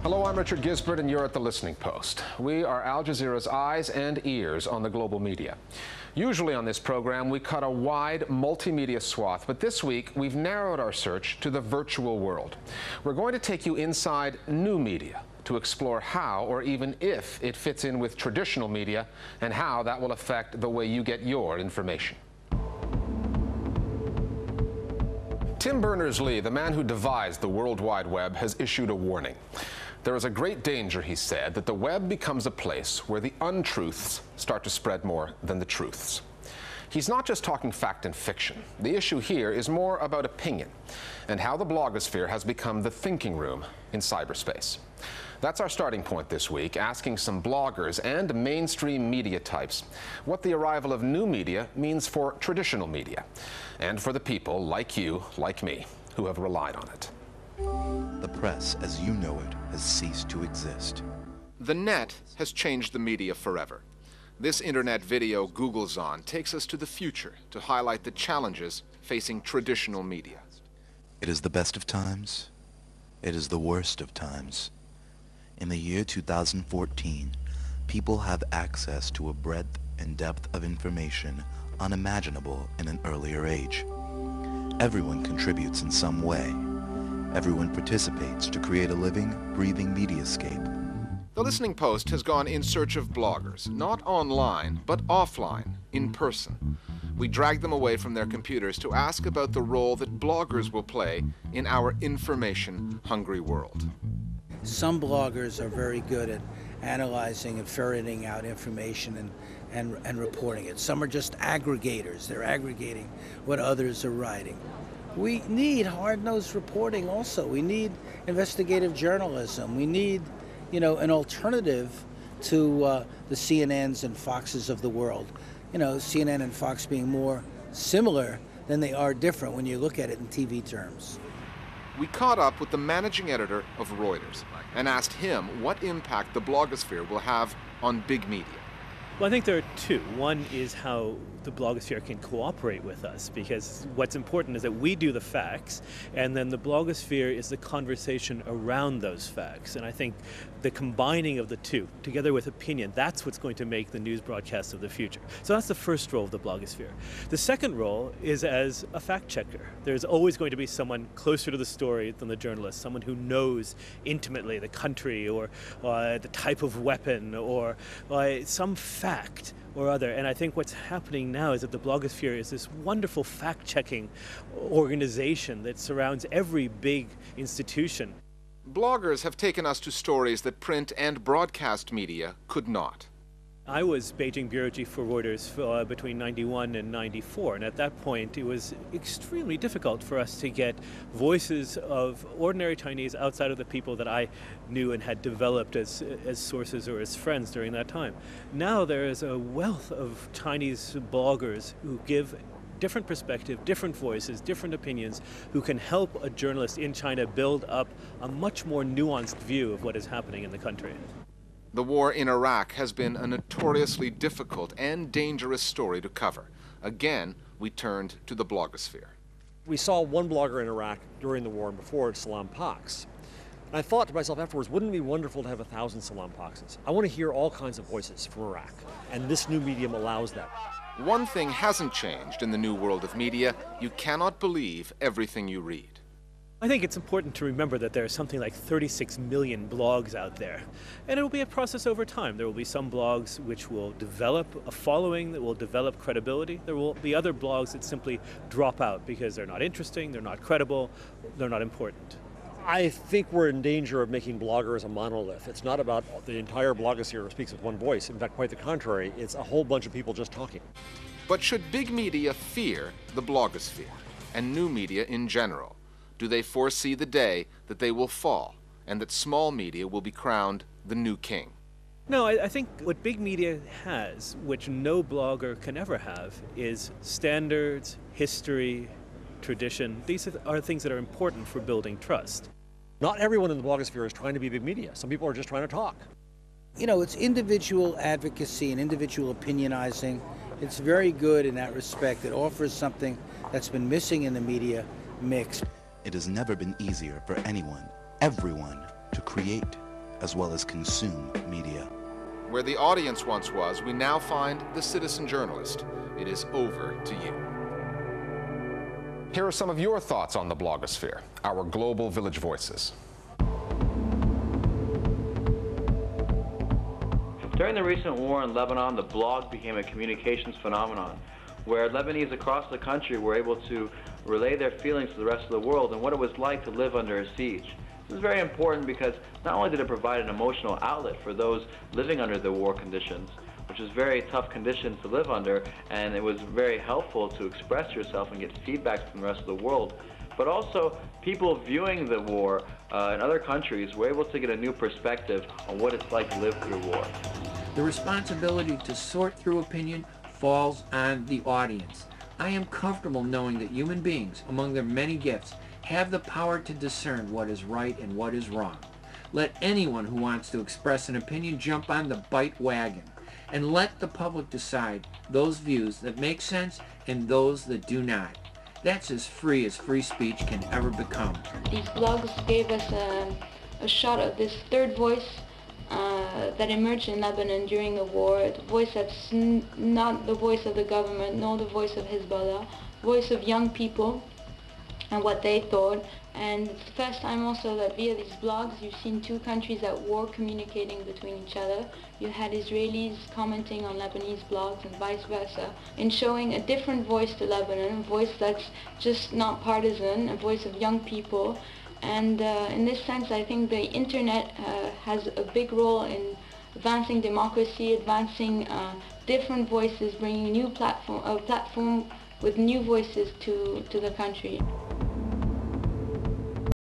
Hello, I'm Richard Gisbert, and you're at The Listening Post. We are Al Jazeera's eyes and ears on the global media. Usually on this program, we cut a wide multimedia swath, but this week we've narrowed our search to the virtual world. We're going to take you inside new media to explore how, or even if, it fits in with traditional media and how that will affect the way you get your information. Tim Berners-Lee, the man who devised the World Wide Web, has issued a warning. There is a great danger, he said, that the web becomes a place where the untruths start to spread more than the truths. He's not just talking fact and fiction. The issue here is more about opinion and how the blogosphere has become the thinking room in cyberspace. That's our starting point this week, asking some bloggers and mainstream media types what the arrival of new media means for traditional media and for the people like you, like me, who have relied on it. The press, as you know it, has ceased to exist. The net has changed the media forever. This internet video Google's on takes us to the future to highlight the challenges facing traditional media. It is the best of times. It is the worst of times. In the year 2014, people have access to a breadth and depth of information unimaginable in an earlier age. Everyone contributes in some way. Everyone participates to create a living, breathing mediascape. The Listening Post has gone in search of bloggers, not online, but offline, in person. We drag them away from their computers to ask about the role that bloggers will play in our information-hungry world. Some bloggers are very good at analyzing and ferreting out information and reporting it. Some are just aggregators. They're aggregating what others are writing. We need hard-nosed reporting also. We need investigative journalism. We need, an alternative to the CNNs and Foxes of the world. CNN and Fox being more similar than they are different when you look at it in TV terms. We caught up with the managing editor of Reuters and asked him what impact the blogosphere will have on big media. Well, I think there are two. One is how the blogosphere can cooperate with us, because what's important is that we do the facts, and then the blogosphere is the conversation around those facts. And I think the combining of the two, together with opinion, that's what's going to make the news broadcasts of the future. So that's the first role of the blogosphere. The second role is as a fact checker. There's always going to be someone closer to the story than the journalist, someone who knows intimately the country or the type of weapon or some fact or other. And I think what's happening now is that the blogosphere is this wonderful fact-checking organization that surrounds every big institution. Bloggers have taken us to stories that print and broadcast media could not. I was Beijing bureau chief for Reuters between 91 and 94, and at that point it was extremely difficult for us to get voices of ordinary Chinese outside of the people that I knew and had developed as sources or as friends during that time. Now there is a wealth of Chinese bloggers who give different perspective, different voices, different opinions, who can help a journalist in China build up a much more nuanced view of what is happening in the country. The war in Iraq has been a notoriously difficult and dangerous story to cover. Again, we turned to the blogosphere. We saw one blogger in Iraq during the war and before, Salam Pax. And I thought to myself afterwards, wouldn't it be wonderful to have 1,000 Salam Paxes? I want to hear all kinds of voices from Iraq, and this new medium allows that. One thing hasn't changed in the new world of media: you cannot believe everything you read. I think it's important to remember that there are something like 36 million blogs out there, and it will be a process over time. There will be some blogs which will develop a following, that will develop credibility. There will be other blogs that simply drop out because they're not interesting, they're not credible, they're not important. I think we're in danger of making bloggers a monolith. It's not about the entire blogosphere speaks with one voice. In fact, quite the contrary. It's a whole bunch of people just talking. But should big media fear the blogosphere and new media in general? Do they foresee the day that they will fall and that small media will be crowned the new king? No, I think what big media has, which no blogger can ever have, is standards, history, tradition. These are things that are important for building trust. Not everyone in the blogosphere is trying to be big media. Some people are just trying to talk. It's individual advocacy and individual opinionizing. It's very good in that respect. It offers something that's been missing in the media mix. It has never been easier for anyone, everyone, to create, as well as consume media. Where the audience once was, we now find the citizen journalist. It is over to you. Here are some of your thoughts on the blogosphere, our global village voices. During the recent war in Lebanon, the blog became a communications phenomenon, where Lebanese across the country were able to relay their feelings to the rest of the world and what it was like to live under a siege. This is very important because not only did it provide an emotional outlet for those living under the war conditions, which is very tough conditions to live under, and it was very helpful to express yourself and get feedback from the rest of the world, but also people viewing the war in other countries were able to get a new perspective on what it's like to live through war. The responsibility to sort through opinion falls on the audience. I am comfortable knowing that human beings, among their many gifts, have the power to discern what is right and what is wrong. Let anyone who wants to express an opinion jump on the bite wagon, and let the public decide those views that make sense and those that do not. That's as free speech can ever become. These blogs gave us a shot of this third voice that emerged in Lebanon during the war, a voice that's not the voice of the government, nor the voice of Hezbollah, voice of young people and what they thought. And it's the first time also that via these blogs you've seen two countries at war communicating between each other. You had Israelis commenting on Lebanese blogs and vice versa, and showing a different voice to Lebanon, a voice that's just not partisan, a voice of young people. And in this sense, I think the internet has a big role in advancing democracy, advancing different voices, bringing new platform with new voices to the country.